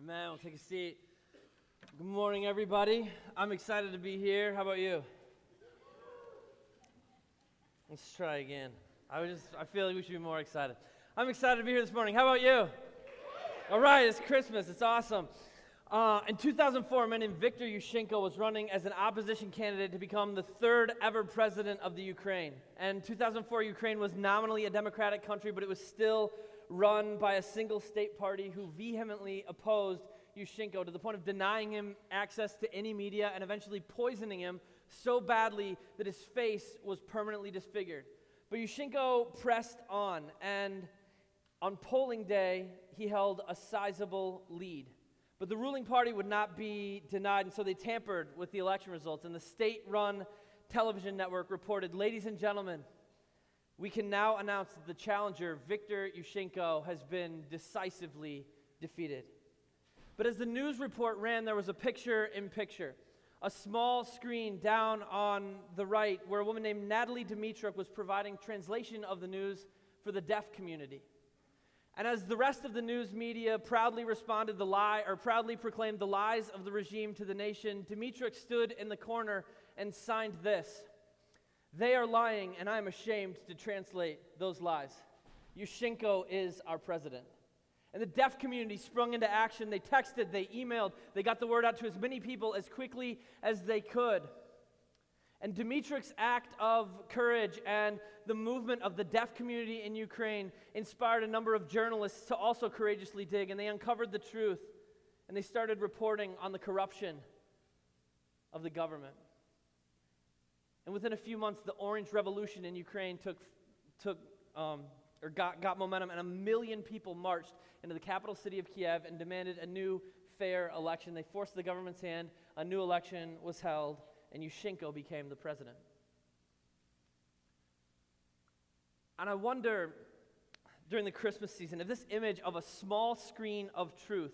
Amen. We'll take a seat. Good morning, everybody. I'm excited to be here. How about you? Let's try again. I feel like we should be more excited. I'm excited to be here this morning. How about you? All right, it's Christmas. It's awesome. In 2004, a man named Viktor Yushchenko was running as an opposition candidate to become the third ever president of the Ukraine. And 2004, Ukraine was nominally a democratic country, but it was still run by a single state party who vehemently opposed Yushchenko to the point of denying him access to any media and eventually poisoning him so badly that his face was permanently disfigured. But Yushchenko pressed on, and on polling day, he held a sizable lead. But the ruling party would not be denied, and so they tampered with the election results. And the state-run television network reported, "Ladies and gentlemen, we can now announce that the challenger, Viktor Yushchenko, has been decisively defeated." But as the news report ran, there was a picture-in-picture, a small screen down on the right where a woman named Natalie Dmitruk was providing translation of the news for the deaf community. And as the rest of the news media proudly proudly proclaimed the lies of the regime to the nation, Dmitruk stood in the corner and signed this: "They are lying, and I am ashamed to translate those lies. Yushchenko is our president." And the deaf community sprung into action. They texted, they emailed, they got the word out to as many people as quickly as they could. And Dmitruk's act of courage and the movement of the deaf community in Ukraine inspired a number of journalists to also courageously dig, and they uncovered the truth, and they started reporting on the corruption of the government. And within a few months, the Orange Revolution in Ukraine got momentum, and 1 million people marched into the capital city of Kiev and demanded a new, fair election. They forced the government's hand, a new election was held, and Yushchenko became the president. And I wonder, during the Christmas season, if this image of a small screen of truth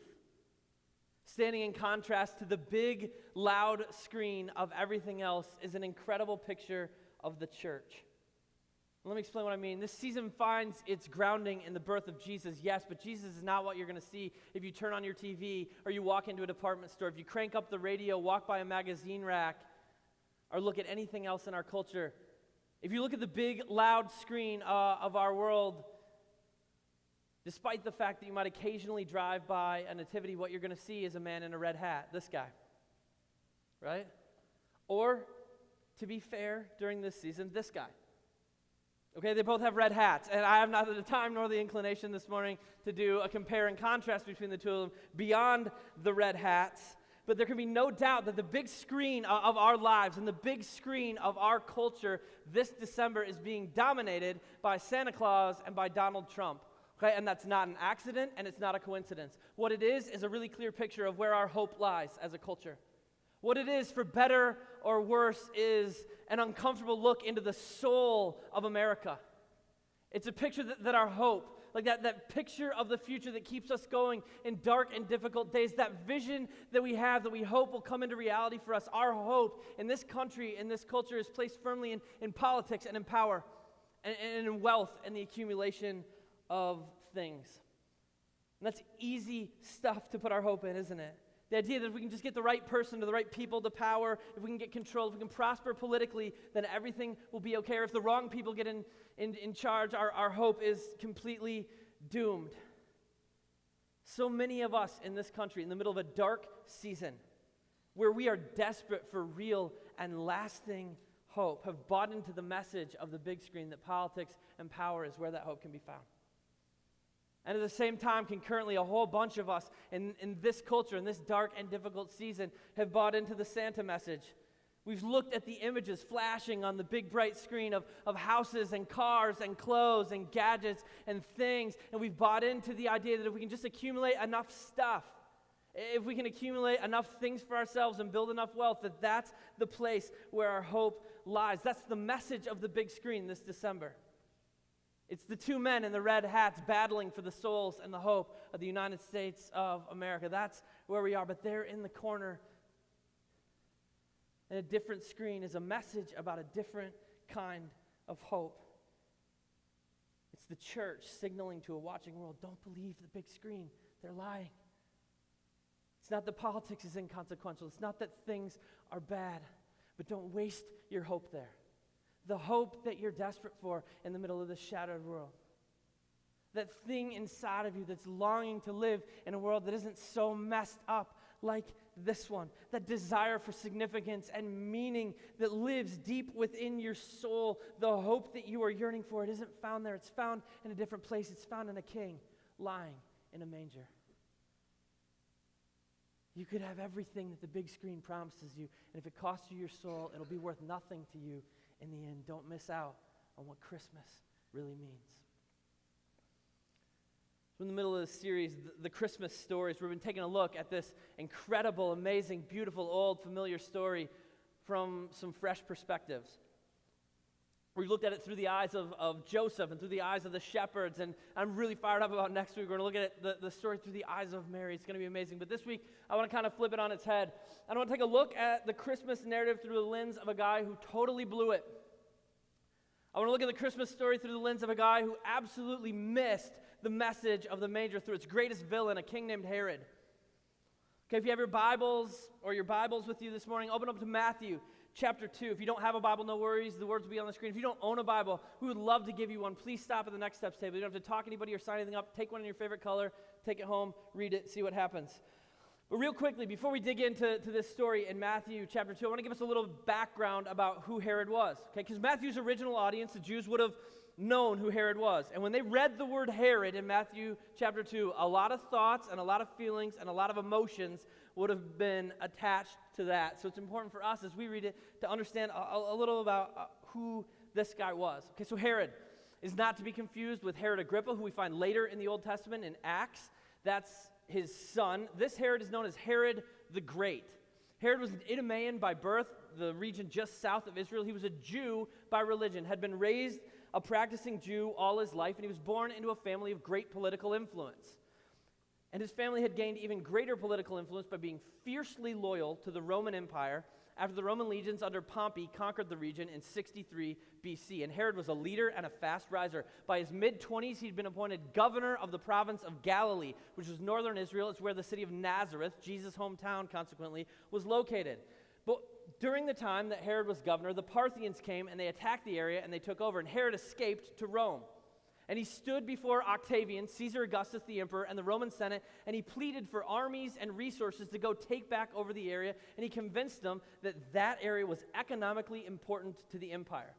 standing in contrast to the big, loud screen of everything else is an incredible picture of the church. Let me explain what I mean. This season finds its grounding in the birth of Jesus, yes, but Jesus is not what you're going to see if you turn on your TV or you walk into a department store, if you crank up the radio, walk by a magazine rack, or look at anything else in our culture. If you look at the big, loud screen of our world, despite the fact that you might occasionally drive by a nativity, what you're going to see is a man in a red hat, this guy, right? Or, to be fair, during this season, this guy. Okay, they both have red hats, and I have neither the time nor the inclination this morning to do a compare and contrast between the two of them beyond the red hats. But there can be no doubt that the big screen of our lives and the big screen of our culture this December is being dominated by Santa Claus and by Donald Trump. Okay, and that's not an accident, and it's not a coincidence. What it is a really clear picture of where our hope lies as a culture. What it is, for better or worse, is an uncomfortable look into the soul of America. It's a picture that our hope, like that picture of the future that keeps us going in dark and difficult days, that vision that we have that we hope will come into reality for us. Our hope in this country, in this culture, is placed firmly in politics and in power and in wealth and the accumulation of things. And that's easy stuff to put our hope in, isn't it? The idea that if we can just get the right person or the right people to power, if we can get control, if we can prosper politically, then everything will be okay. Or if the wrong people get in charge, our hope is completely doomed. So many of us in this country, in the middle of a dark season, where we are desperate for real and lasting hope, have bought into the message of the big screen that politics and power is where that hope can be found. And at the same time, concurrently, a whole bunch of us in this culture, in this dark and difficult season, have bought into the Santa message. We've looked at the images flashing on the big bright screen of houses and cars and clothes and gadgets and things, and we've bought into the idea that if we can just accumulate enough stuff, if we can accumulate enough things for ourselves and build enough wealth, that's the place where our hope lies. That's the message of the big screen this December. It's the two men in the red hats battling for the souls and the hope of the United States of America. That's where we are. But there in the corner, in a different screen, is a message about a different kind of hope. It's the church signaling to a watching world, don't believe the big screen. They're lying. It's not that politics is inconsequential. It's not that things are bad. But don't waste your hope there. The hope that you're desperate for in the middle of this shattered world. That thing inside of you that's longing to live in a world that isn't so messed up like this one. That desire for significance and meaning that lives deep within your soul. The hope that you are yearning for, it isn't found there. It's found in a different place. It's found in a king lying in a manger. You could have everything that the big screen promises you, and if it costs you your soul, it'll be worth nothing to you in the end. Don't miss out on what Christmas really means. So in the middle of this series, the Christmas stories, we've been taking a look at this incredible, amazing, beautiful, old, familiar story from some fresh perspectives. We've looked at it through the eyes of Joseph and through the eyes of the shepherds, and I'm really fired up about next week. We're going to look at the story through the eyes of Mary. It's going to be amazing. But this week, I want to kind of flip it on its head. I want to take a look at the Christmas narrative through the lens of a guy who totally blew it. I want to look at the Christmas story through the lens of a guy who absolutely missed the message of the manger through its greatest villain, a king named Herod. Okay, if you have your Bibles or your Bibles with you this morning, open up to Matthew chapter 2. If you don't have a Bible, no worries. The words will be on the screen. If you don't own a Bible, we would love to give you one. Please stop at the Next Steps table. You don't have to talk to anybody or sign anything up. Take one in your favorite color. Take it home. Read it. See what happens. But real quickly, before we dig into this story in Matthew chapter 2, I want to give us a little background about who Herod was. Okay, because Matthew's original audience, the Jews, would have known who Herod was. And when they read the word Herod in Matthew chapter 2, a lot of thoughts and a lot of feelings and a lot of emotions would have been attached to that. So it's important for us as we read it to understand a little about who this guy was. Okay, so Herod is not to be confused with Herod Agrippa, who we find later in the Old Testament in Acts. That's his son. This Herod is known as Herod the Great. Herod was an Idumean by birth, the region just south of Israel. He was a Jew by religion, had been raised a practicing Jew all his life, and he was born into a family of great political influence. And his family had gained even greater political influence by being fiercely loyal to the Roman Empire after the Roman legions under Pompey conquered the region in 63 BC. And Herod was a leader and a fast riser. By his mid-20s, he'd been appointed governor of the province of Galilee, which was northern Israel. It's where the city of Nazareth, Jesus' hometown consequently, was located. But during the time that Herod was governor, the Parthians came and they attacked the area and they took over. And Herod escaped to Rome. And he stood before Octavian, Caesar Augustus the emperor, and the Roman Senate, and he pleaded for armies and resources to go take back over the area, and he convinced them that that area was economically important to the empire.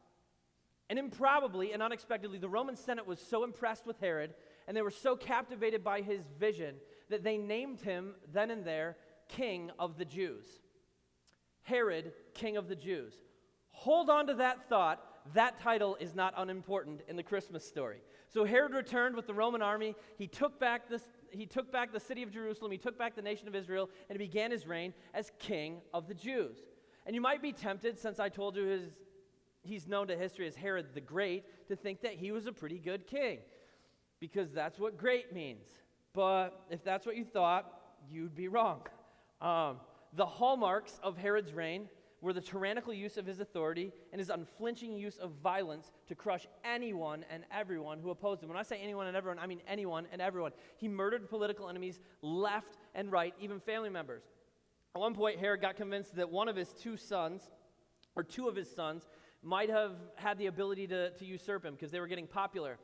And improbably and unexpectedly, the Roman Senate was so impressed with Herod, and they were so captivated by his vision, that they named him then and there King of the Jews. Herod, King of the Jews. Hold on to that thought. That title is not unimportant in the Christmas story. So Herod returned with the Roman army. He took back the city of Jerusalem. He took back the nation of Israel, and he began his reign as king of the Jews. And you might be tempted, since I told you he's known to history as Herod the Great, to think that he was a pretty good king, because that's what great means. But if that's what you thought, you'd be wrong. The hallmarks of Herod's reign were the tyrannical use of his authority and his unflinching use of violence to crush anyone and everyone who opposed him. When I say anyone and everyone, I mean anyone and everyone. He murdered political enemies left and right, even family members. At one point, Herod got convinced that two of his sons, might have had the ability to usurp him because they were getting popular.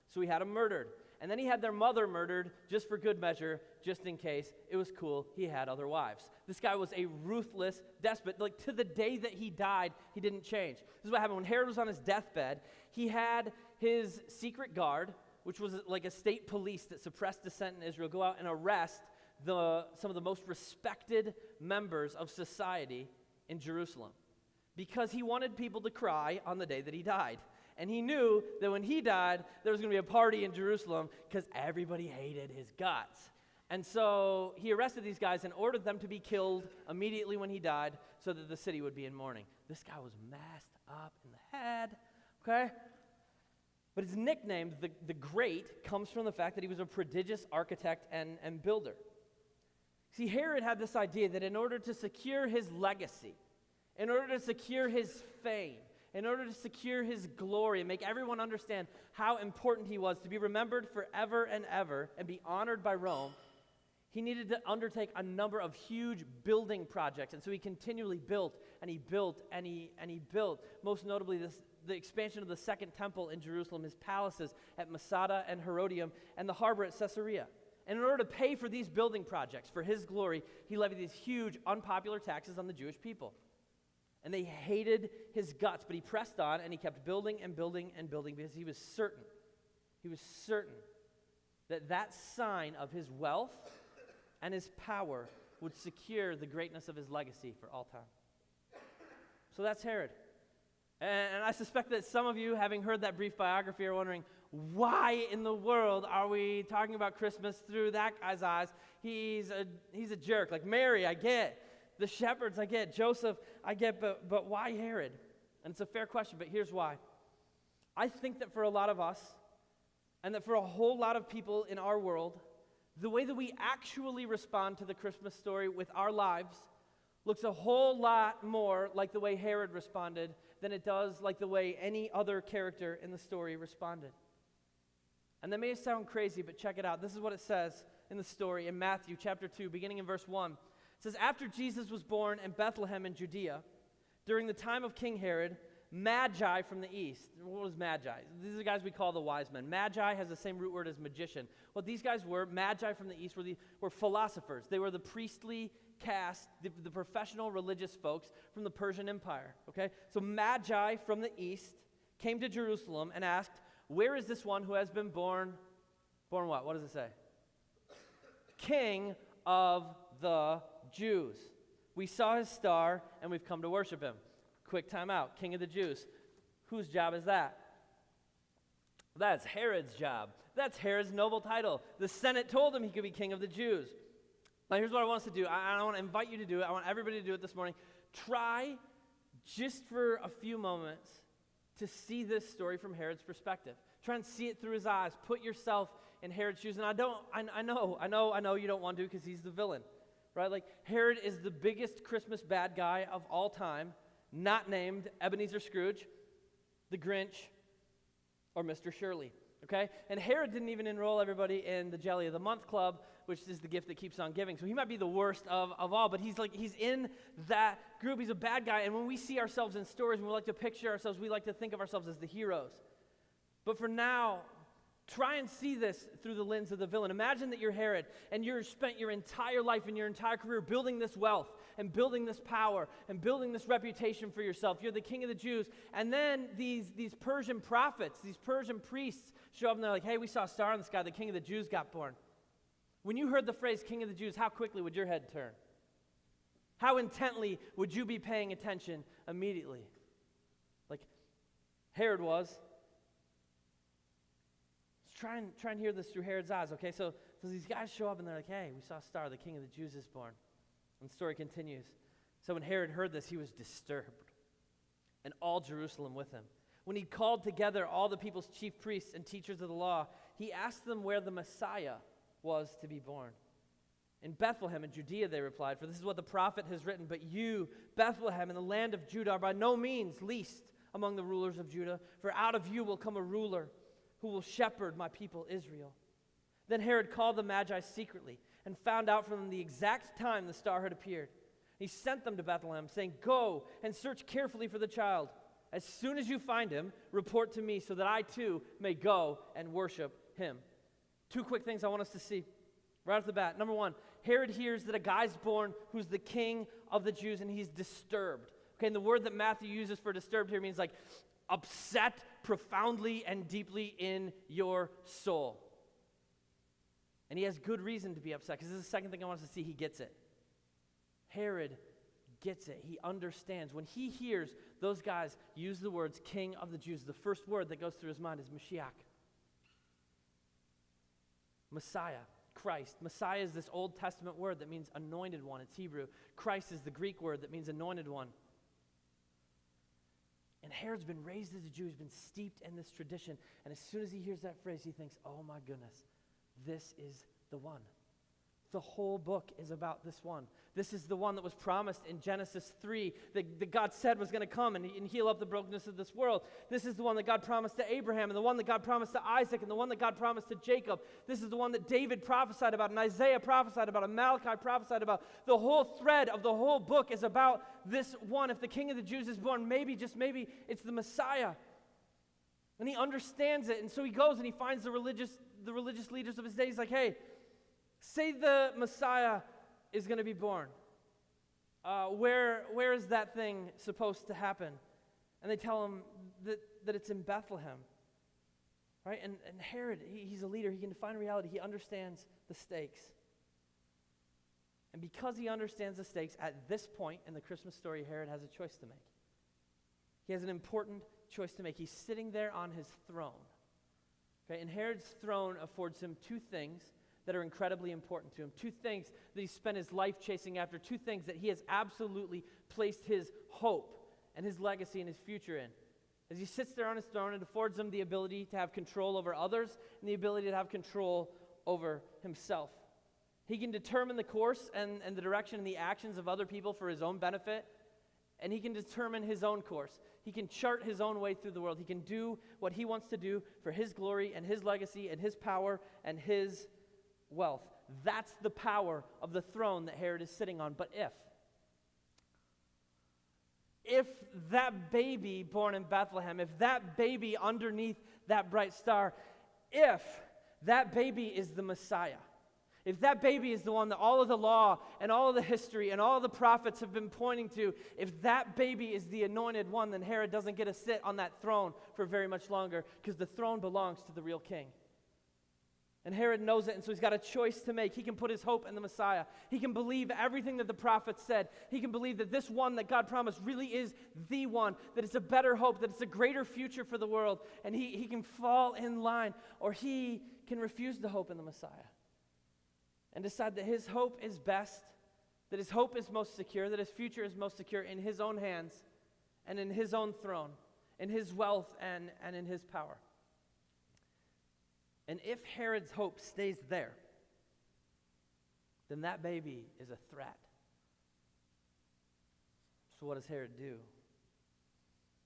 So he had them murdered. And then he had their mother murdered just for good measure, just in case. It was cool. He had other wives. This guy was a ruthless despot. Like, to the day that he died, he didn't change. This is what happened. When Herod was on his deathbed, he had his secret guard, which was like a state police that suppressed dissent in Israel, go out and arrest some of the most respected members of society in Jerusalem, because he wanted people to cry on the day that he died. And he knew that when he died, there was going to be a party in Jerusalem because everybody hated his guts. And so he arrested these guys and ordered them to be killed immediately when he died so that the city would be in mourning. This guy was messed up in the head, okay? But his nickname, the Great, comes from the fact that he was a prodigious architect and builder. See, Herod had this idea that in order to secure his legacy, in order to secure his fame, in order to secure his glory and make everyone understand how important he was to be remembered forever and ever and be honored by Rome, he needed to undertake a number of huge building projects. And so he continually built, and he built, and he built. Most notably, the expansion of the Second Temple in Jerusalem, his palaces at Masada and Herodium, and the harbor at Caesarea. And in order to pay for these building projects, for his glory, he levied these huge, unpopular taxes on the Jewish people. And they hated his guts, but he pressed on, and he kept building and building and building because he was certain that sign of his wealth and his power would secure the greatness of his legacy for all time. So that's Herod. And I suspect that some of you, having heard that brief biography, are wondering, why in the world are we talking about Christmas through that guy's eyes? He's a jerk. Like Mary, I get. The shepherds, I get. Joseph, I get. But why Herod? And it's a fair question, but here's why. I think that for a lot of us, and that for a whole lot of people in our world, the way that we actually respond to the Christmas story with our lives looks a whole lot more like the way Herod responded than it does like the way any other character in the story responded. And that may sound crazy, but check it out. This is what it says in the story in Matthew chapter 2, beginning in verse 1. It says, "After Jesus was born in Bethlehem in Judea, during the time of King Herod, Magi from the east." What was Magi? These are the guys we call the wise men. Magi has the same root word as magician. What these guys were, Magi from the east, were philosophers. They were the priestly caste, the professional religious folks from the Persian Empire. Okay? So Magi from the east came to Jerusalem and asked, "Where is this one who has been born?" Born what? What does it say? King of the Jews. "We saw his star and we've come to worship him." Quick time out. King of the Jews. Whose job is that? That's Herod's job. That's Herod's noble title. The Senate told him he could be king of the Jews. Now here's what I want us to do. I want to invite you to do it. I want everybody to do it this morning. Try, just for a few moments, to see this story from Herod's perspective. Try and see it through his eyes. Put yourself in Herod's shoes. And I know you don't want to because he's the villain, right? Like Herod is the biggest Christmas bad guy of all time, not named Ebenezer Scrooge, the Grinch, or Mr. Shirley, okay? And Herod didn't even enroll everybody in the Jelly of the Month Club, which is the gift that keeps on giving. So he might be the worst of all, but he's in that group. He's a bad guy. And when we see ourselves in stories, when we like to picture ourselves, we like to think of ourselves as the heroes. But for now, try and see this through the lens of the villain. Imagine that you're Herod, and you've spent your entire life and your entire career building this wealth and building this power and building this reputation for yourself. You're the king of the Jews. And then these Persian prophets, these Persian priests show up and they're like, "Hey, we saw a star in the sky. The king of the Jews got born." When you heard the phrase king of the Jews, how quickly would your head turn? How intently would you be paying attention immediately? Like Herod was. Try and hear this through Herod's eyes, okay? So these guys show up and they're like, "Hey, we saw a star. The king of the Jews is born." And the story continues. So when Herod heard this, he was disturbed, and all Jerusalem with him. When he called together all the people's chief priests and teachers of the law, he asked them where the Messiah was to be born. "In Bethlehem in Judea," they replied, "for this is what the prophet has written. But you, Bethlehem, in the land of Judah, are by no means least among the rulers of Judah, for out of you will come a ruler who will shepherd my people Israel." Then Herod called the Magi secretly and found out from them the exact time the star had appeared. He sent them to Bethlehem, saying, "Go and search carefully for the child. As soon as you find him, report to me so that I too may go and worship him." Two quick things I want us to see right off the bat. Number one, Herod hears that a guy's born who's the king of the Jews, and he's disturbed. Okay, and the word that Matthew uses for disturbed here means like upset profoundly and deeply in your soul. And he has good reason to be upset, because this is the second thing I want us to see. He gets it. Herod gets it. He understands. When he hears those guys use the words king of the Jews, the first word that goes through his mind is Mashiach. Messiah, Christ. Messiah is this Old Testament word that means anointed one. It's Hebrew. Christ is the Greek word that means anointed one. And Herod's been raised as a Jew. He's been steeped in this tradition. And as soon as he hears that phrase, he thinks, "Oh my goodness, this is the one. The whole book is about this one. This is the one that was promised in Genesis 3 that God said was going to come and heal up the brokenness of this world. This is the one that God promised to Abraham, and the one that God promised to Isaac, and the one that God promised to Jacob. This is the one that David prophesied about, and Isaiah prophesied about, and Malachi prophesied about. The whole thread of the whole book is about this one. If the King of the Jews is born, maybe, just maybe, it's the Messiah. And he understands it, and so he goes and he finds the religious leaders of his day. He's like, hey, say the Messiah is going to be born. Where is that thing supposed to happen? And they tell him that it's in Bethlehem. Right? And Herod, he's a leader. He can define reality. He understands the stakes. And because he understands the stakes, at this point in the Christmas story, Herod has a choice to make. He has an important choice to make. He's sitting there on his throne. Okay? And Herod's throne affords him two things that are incredibly important to him. Two things that he spent his life chasing after. Two things that he has absolutely placed his hope and his legacy and his future in. As he sits there on his throne, it affords him the ability to have control over others and the ability to have control over himself. He can determine the course and the direction and the actions of other people for his own benefit, and he can determine his own course. He can chart his own way through the world. He can do what he wants to do for his glory and his legacy and his power and his wealth. That's the power of the throne that Herod is sitting on. But if that baby born in Bethlehem, if that baby underneath that bright star, if that baby is the Messiah, if that baby is the one that all of the law and all of the history and all of the prophets have been pointing to, if that baby is the anointed one, then Herod doesn't get to sit on that throne for very much longer, because the throne belongs to the real king. And Herod knows it, and so he's got a choice to make. He can put his hope in the Messiah. He can believe everything that the prophets said. He can believe that this one that God promised really is the one, that it's a better hope, that it's a greater future for the world. And he can fall in line, or he can refuse the hope in the Messiah and decide that his hope is best, that his hope is most secure, that his future is most secure in his own hands and in his own throne, in his wealth and in his power. And if Herod's hope stays there, then that baby is a threat. So what does Herod do?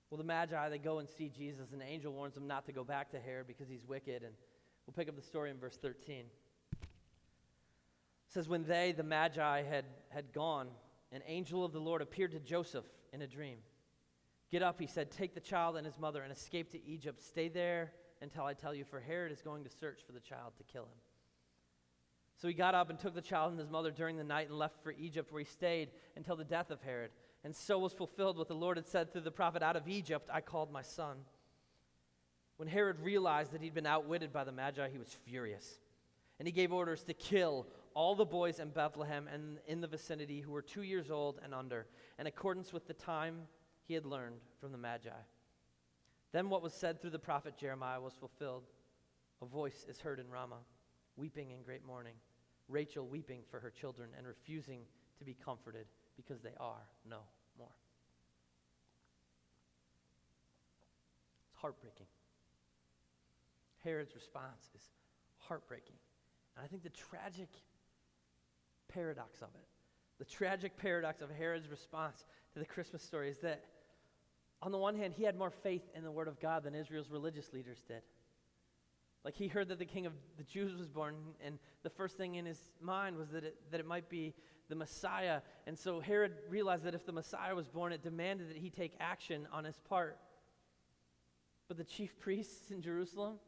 Well, the Magi, they go and see Jesus, and the angel warns them not to go back to Herod because he's wicked. And we'll pick up the story in verse 13. It says, when they, the Magi, had gone, an angel of the Lord appeared to Joseph in a dream. Get up, he said, take the child and his mother and escape to Egypt. Stay there until I tell you, for Herod is going to search for the child to kill him. So he got up and took the child and his mother during the night and left for Egypt, where he stayed until the death of Herod. And so was fulfilled what the Lord had said through the prophet, out of Egypt I called my son. When Herod realized that he'd been outwitted by the Magi, he was furious. And he gave orders to kill all the boys in Bethlehem and in the vicinity who were 2 years old and under, in accordance with the time he had learned from the Magi. Then what was said through the prophet Jeremiah was fulfilled. A voice is heard in Ramah, weeping in great mourning, Rachel weeping for her children and refusing to be comforted because they are no more. It's heartbreaking. Herod's response is heartbreaking. And I think the tragic paradox of it, the tragic paradox of Herod's response to the Christmas story is that on the one hand, he had more faith in the word of God than Israel's religious leaders did. Like, he heard that the king of the Jews was born, and the first thing in his mind was that it might be the Messiah. And so Herod realized that if the Messiah was born, it demanded that he take action on his part. But the chief priests in Jerusalem,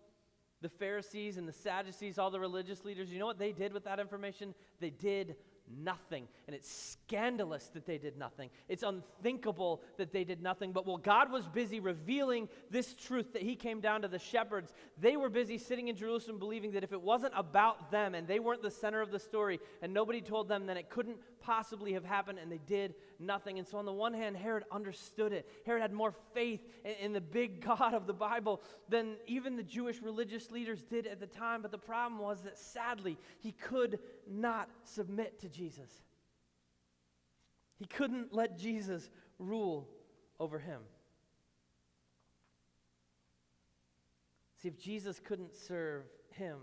the Pharisees and the Sadducees, all the religious leaders, you know what they did with that information? They did nothing. And it's scandalous that they did nothing. It's unthinkable that they did nothing. But while God was busy revealing this truth that he came down to the shepherds, they were busy sitting in Jerusalem believing that if it wasn't about them and they weren't the center of the story and nobody told them, then it couldn't possibly have happened, and they did nothing. And so on the one hand, Herod understood it. Herod had more faith in the big God of the Bible than even the Jewish religious leaders did at the time. But the problem was that sadly, he could not submit to Jesus. He couldn't let Jesus rule over him. See, if Jesus couldn't serve him,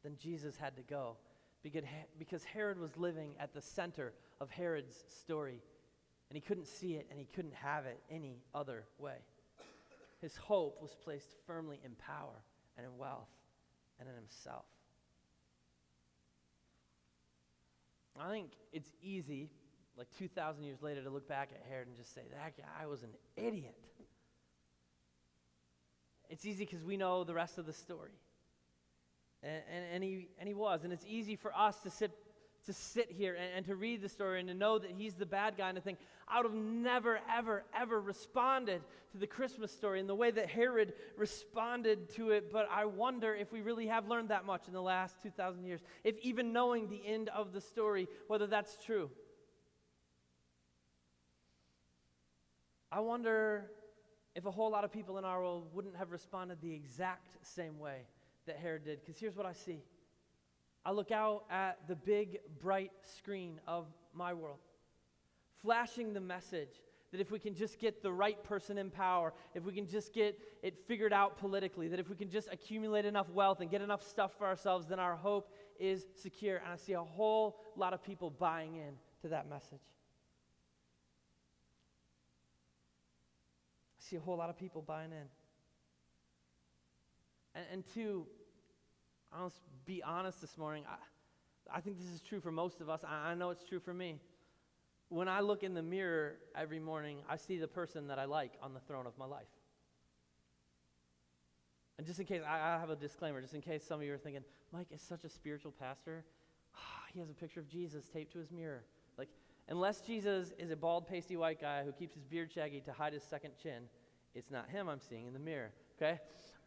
then Jesus had to go. because Herod was living at the center of Herod's story, and he couldn't see it, and he couldn't have it any other way. His hope was placed firmly in power and in wealth and in himself. I think it's easy, like 2,000 years later, to look back at Herod and just say, that guy was an idiot. It's easy because we know the rest of the story. And he was. And it's easy for us to sit here and to read the story and to know that he's the bad guy and to think, I would have never, ever, ever responded to the Christmas story in the way that Herod responded to it. But I wonder if we really have learned that much in the last 2,000 years. If even knowing the end of the story, whether that's true. I wonder if a whole lot of people in our world wouldn't have responded the exact same way that Herod did. Because here's what I see. I look out at the big, bright screen of my world, flashing the message that if we can just get the right person in power, if we can just get it figured out politically, that if we can just accumulate enough wealth and get enough stuff for ourselves, then our hope is secure. And I see a whole lot of people buying in to that message. I see a whole lot of people buying in. And two, I'll be honest this morning, I think this is true for most of us. I know it's true for me. When I look in the mirror every morning, I see the person that I like on the throne of my life. And just in case, I have a disclaimer, just in case some of you are thinking, Mike is such a spiritual pastor. He has a picture of Jesus taped to his mirror. Like, unless Jesus is a bald, pasty white guy who keeps his beard shaggy to hide his second chin, it's not him I'm seeing in the mirror, okay?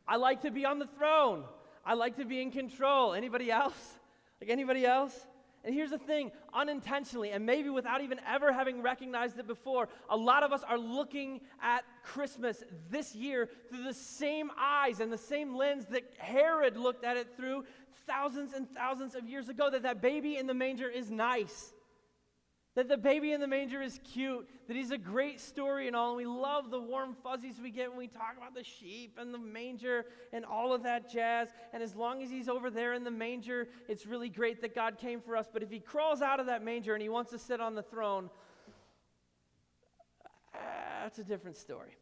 I like to be on the throne. I like to be in control. Anybody else? Like anybody else? And here's the thing, unintentionally, and maybe without even ever having recognized it before, a lot of us are looking at Christmas this year through the same eyes and the same lens that Herod looked at it through thousands and thousands of years ago, that baby in the manger is nice. That the baby in the manger is cute, that he's a great story and all, and we love the warm fuzzies we get when we talk about the sheep and the manger and all of that jazz, and as long as he's over there in the manger, it's really great that God came for us, but if he crawls out of that manger and he wants to sit on the throne, that's a different story.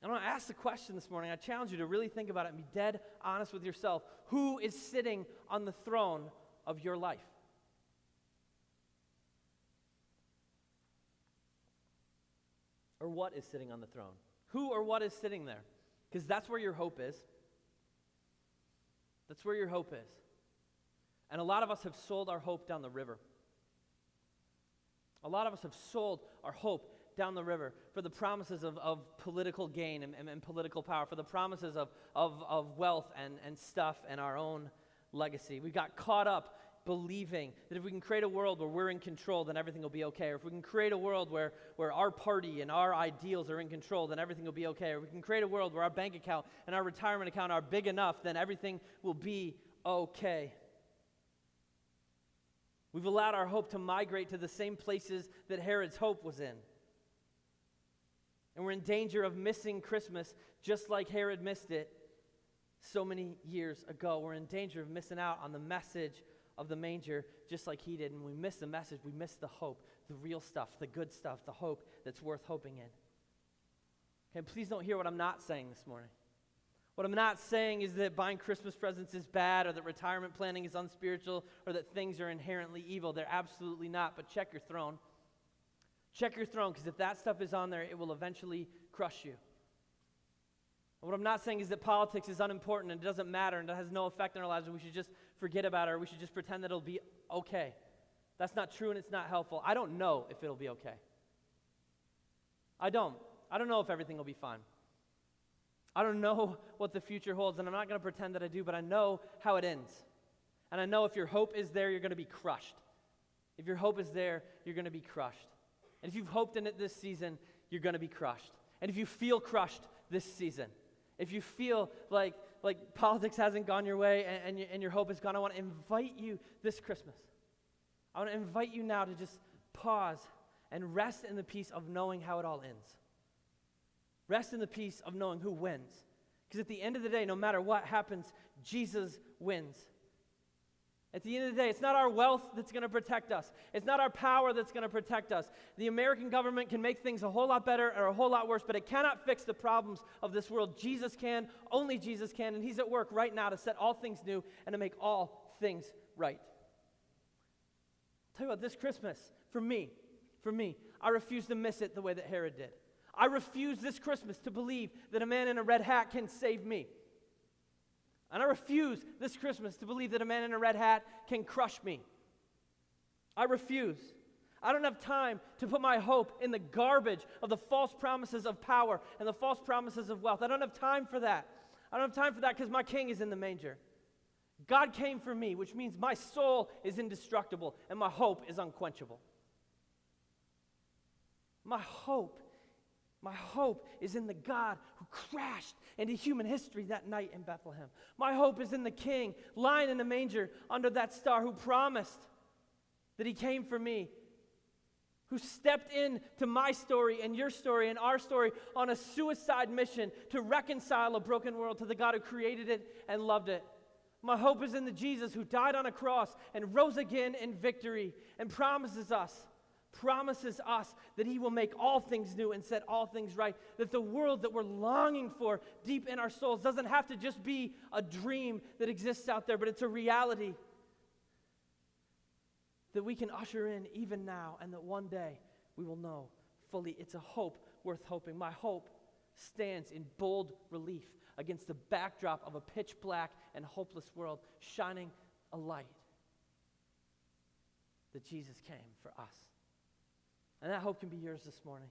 I want to ask the question this morning. I challenge you to really think about it and be dead honest with yourself. Who is sitting on the throne of your life? Or what is sitting on the throne? Who or what is sitting there? Because that's where your hope is. That's where your hope is. And a lot of us have sold our hope down the river. A lot of us have sold our hope down the river for the promises of political gain and political power, for the promises of wealth and stuff and our own legacy. We got caught up believing that if we can create a world where we're in control, then everything will be okay. Or if we can create a world where our party and our ideals are in control, then everything will be okay. Or we can create a world where our bank account and our retirement account are big enough, then everything will be okay. We've allowed our hope to migrate to the same places that Herod's hope was in. And we're in danger of missing Christmas just like Herod missed it so many years ago. We're in danger of missing out on the message of the manger just like he did. And when we miss the message, we miss the hope, the real stuff, the good stuff, the hope that's worth hoping in. Okay, please don't hear what I'm not saying this morning. What I'm not saying is that buying Christmas presents is bad or that retirement planning is unspiritual or that things are inherently evil. They're absolutely not, but check your throne. Check your throne, because if that stuff is on there, it will eventually crush you. What I'm not saying is that politics is unimportant and it doesn't matter and it has no effect in our lives and we should just forget about it or we should just pretend that it'll be okay. That's not true and it's not helpful. I don't know if it'll be okay. I don't know if everything will be fine. I don't know what the future holds, and I'm not going to pretend that I do, but I know how it ends. And I know if your hope is there, you're going to be crushed. If your hope is there, you're going to be crushed. And if you've hoped in it this season, you're going to be crushed. And if you feel crushed this season, if you feel like politics hasn't gone your way and your hope is gone, I want to invite you this Christmas. I want to invite you now to just pause and rest in the peace of knowing how it all ends. Rest in the peace of knowing who wins. Because at the end of the day, no matter what happens, Jesus wins. At the end of the day, it's not our wealth that's going to protect us. It's not our power that's going to protect us. The American government can make things a whole lot better or a whole lot worse, but it cannot fix the problems of this world. Jesus can, only Jesus can, and he's at work right now to set all things new and to make all things right. I'll tell you what, this Christmas, for me, I refuse to miss it the way that Herod did. I refuse this Christmas to believe that a man in a red hat can save me. And I refuse this Christmas to believe that a man in a red hat can crush me. I refuse. I don't have time to put my hope in the garbage of the false promises of power and the false promises of wealth. I don't have time for that. I don't have time for that because my king is in the manger. God came for me, which means my soul is indestructible and my hope is unquenchable. My hope is in the God who crashed into human history that night in Bethlehem. My hope is in the King lying in the manger under that star who promised that he came for me, who stepped into my story and your story and our story on a suicide mission to reconcile a broken world to the God who created it and loved it. My hope is in the Jesus who died on a cross and rose again in victory and promises us that he will make all things new and set all things right, that the world that we're longing for deep in our souls doesn't have to just be a dream that exists out there, but it's a reality that we can usher in even now, and that one day we will know fully. It's a hope worth hoping. My hope stands in bold relief against the backdrop of a pitch black and hopeless world, shining a light that Jesus came for us. And that hope can be yours this morning.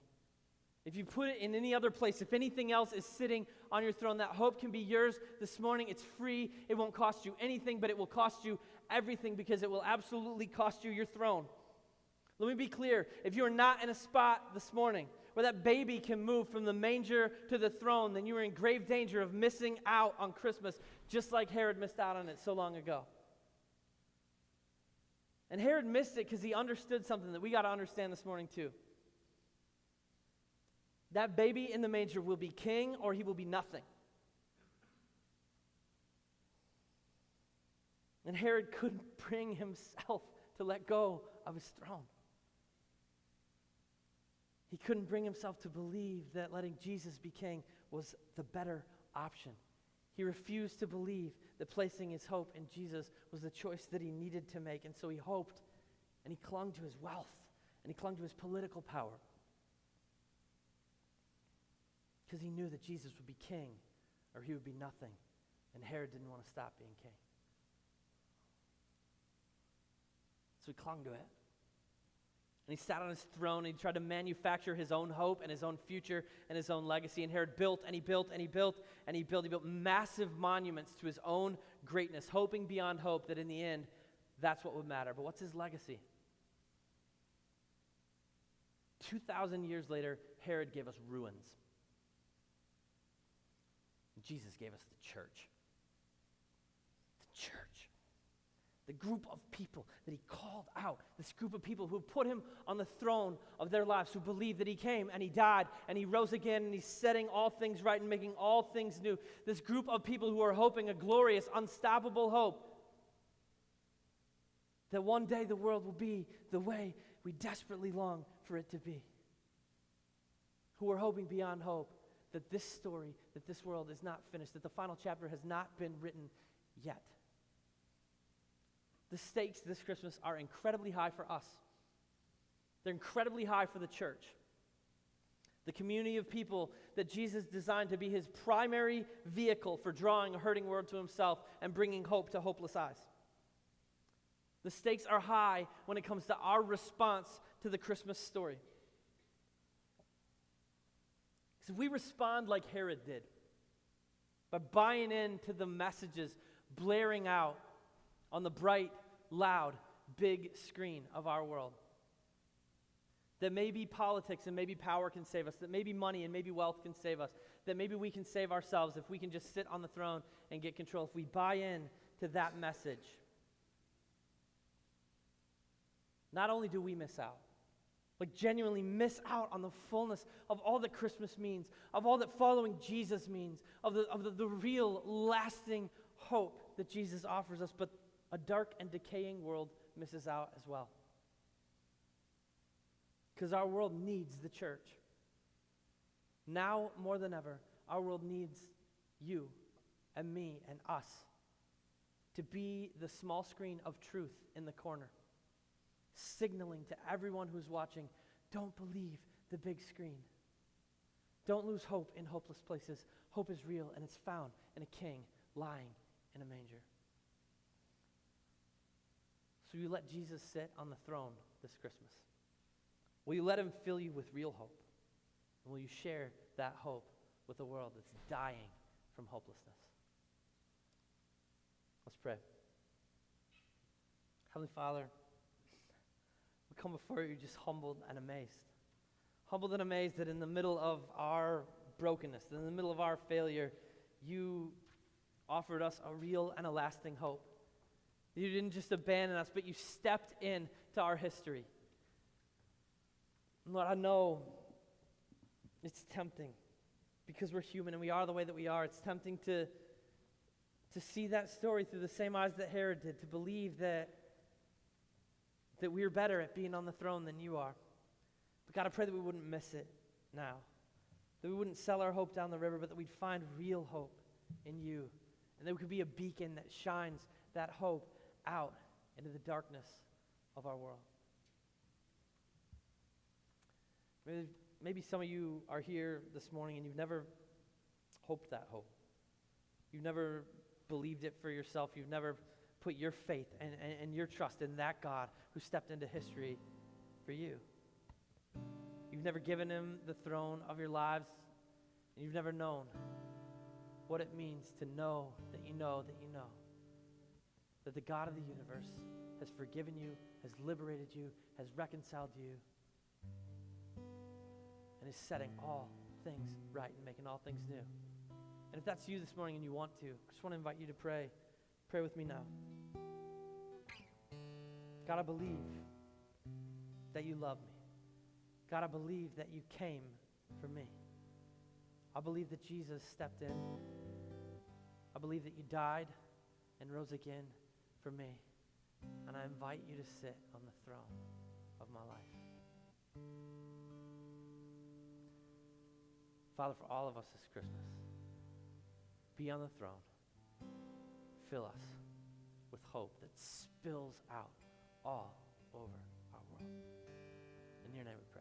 If you put it in any other place, if anything else is sitting on your throne, that hope can be yours this morning. It's free. It won't cost you anything, but it will cost you everything, because it will absolutely cost you your throne. Let me be clear. If you are not in a spot this morning where that baby can move from the manger to the throne, then you are in grave danger of missing out on Christmas, just like Herod missed out on it so long ago. And Herod missed it because he understood something that we got to understand this morning too. That baby in the manger will be king or he will be nothing. And Herod couldn't bring himself to let go of his throne. He couldn't bring himself to believe that letting Jesus be king was the better option. He refused to believe that placing his hope in Jesus was the choice that he needed to make. And so he hoped, and he clung to his wealth, and he clung to his political power, because he knew that Jesus would be king or he would be nothing. And Herod didn't want to stop being king. So he clung to it. And he sat on his throne and he tried to manufacture his own hope and his own future and his own legacy. And Herod built and he built and he built and he built. He built massive monuments to his own greatness, hoping beyond hope that in the end, that's what would matter. But what's his legacy? 2,000 years later, Herod gave us ruins. Jesus gave us the church. The church. The group of people that he called out, this group of people who put him on the throne of their lives, who believed that he came and he died and he rose again and he's setting all things right and making all things new. This group of people who are hoping a glorious, unstoppable hope that one day the world will be the way we desperately long for it to be. Who are hoping beyond hope that this story, that this world is not finished, that the final chapter has not been written yet. The stakes this Christmas are incredibly high for us. They're incredibly high for the church. The community of people that Jesus designed to be his primary vehicle for drawing a hurting world to himself and bringing hope to hopeless eyes. The stakes are high when it comes to our response to the Christmas story. Because if we respond like Herod did, by buying into the messages blaring out on the bright, loud, big screen of our world, that maybe politics and maybe power can save us, that maybe money and maybe wealth can save us, that maybe we can save ourselves if we can just sit on the throne and get control. If we buy in to that message, not only do we miss out, like genuinely miss out on the fullness of all that Christmas means, of all that following Jesus means, of the real lasting hope that Jesus offers us, but a dark and decaying world misses out as well. Because our world needs the church. Now more than ever, our world needs you and me and us to be the small screen of truth in the corner, signaling to everyone who's watching, don't believe the big screen. Don't lose hope in hopeless places. Hope is real, and it's found in a king lying in a manger. So you let Jesus sit on the throne this Christmas? Will you let him fill you with real hope? And will you share that hope with a world that's dying from hopelessness? Let's pray. Heavenly Father, we come before you just humbled and amazed. Humbled and amazed that in the middle of our brokenness, in the middle of our failure, you offered us a real and a lasting hope. You didn't just abandon us, but you stepped into our history. And Lord, I know it's tempting because we're human and we are the way that we are. It's tempting to see that story through the same eyes that Herod did, to believe that we're better at being on the throne than you are. But God, I pray that we wouldn't miss it now, that we wouldn't sell our hope down the river, but that we'd find real hope in you, and that we could be a beacon that shines that hope out into the darkness of our world. Maybe some of you are here this morning and you've never hoped that hope. You've never believed it for yourself. You've never put your faith and your trust in that God who stepped into history for you. You've never given him the throne of your lives, and you've never known what it means to know that you know that you know that the God of the universe has forgiven you, has liberated you, has reconciled you, and is setting all things right and making all things new. And if that's you this morning and you want to, I just want to invite you to pray. Pray with me now. God, I believe that you love me. God, I believe that you came for me. I believe that Jesus stepped in. I believe that you died and rose again for me. And I invite you to sit on the throne of my life. Father, for all of us this Christmas, be on the throne. Fill us with hope that spills out all over our world. In your name we pray.